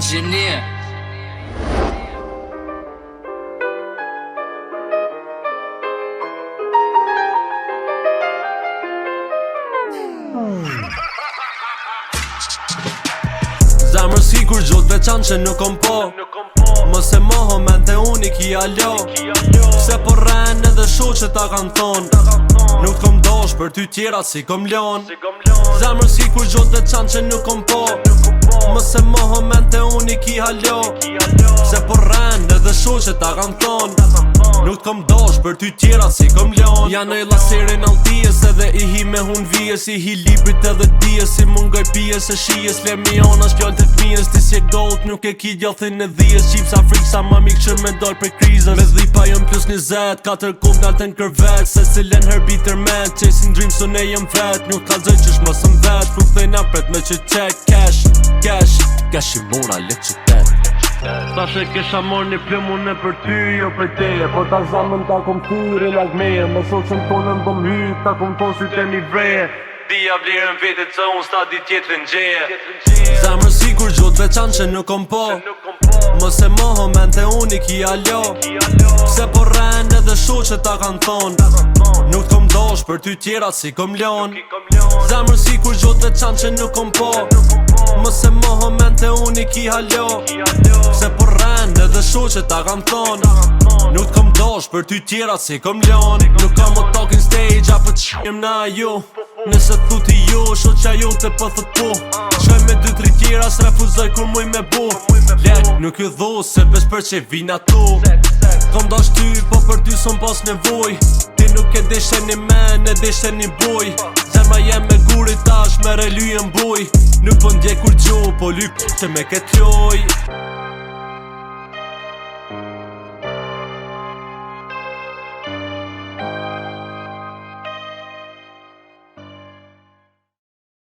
Engineer. Zemër si kur gjot veçan që nuk kom po Mos e moho mente unik i alo Se po rren edhe shu që ta kan thon Nuk kom dosh për ty tjera si kom lon Zemër si kur gjot veçan që nuk kom po Mos e moho mente unik i alo Se po rren edhe shu që ta kan thon Nuk kom dosh për ty tjera si kom lon Janë e laserin altijes edhe i hi me hun vijes I hi librit edhe dijes si mungoj pijes e shijes Lermion është fjall të fmijes Ti si e gold nuk e ki gjothin e dhijes Qipsa friksa ma mik që me dojnë për krizës Me dhipa jëm plus 20 4 kuk nga të në kërvet Se si len herbi tërmet Chasing dreams unë e jem vet Nuk ka zëj qësh më sëm vet Frukthej na pret me që check cash Cash i mora lek që tet Tash e kesha mor një plëm unë për ty jo për teje Po ta zamën ta kom tyre lag meje Më sot që më tonën bëm hy Ta kom tonë sy të një vreje Dija vlerën vetet që unë sta di tjetrin gjeje Zemër si kur gjot veçan që nuk kom po Mos e moho mente unik i alo Se po rren edhe shu që ta kan thon Nuk kom dosh për ty tjera si kom lon Zemër si kur gjot veçan që nuk kom po Mos e moho mente unik i alo Se po rren edhe shu që ta kan thon Nuk kom dosh për ty tjera si kom lon Nuk kom o talking stage apo qim na ju Nëse thuti ju, sho qa ju të pëthët po Shkoj me 2-3 tjera s'refuzoj kur muj me bu Lek nuk ju dhu se bes për që vina tu Kom dash ty, po për ty son pas nevoj Ti nuk e deshe një men, e deshe një buj Zemra jem me gurit tash, me relujen buj Nuk po ndje kur gju, po lyp që me ket loj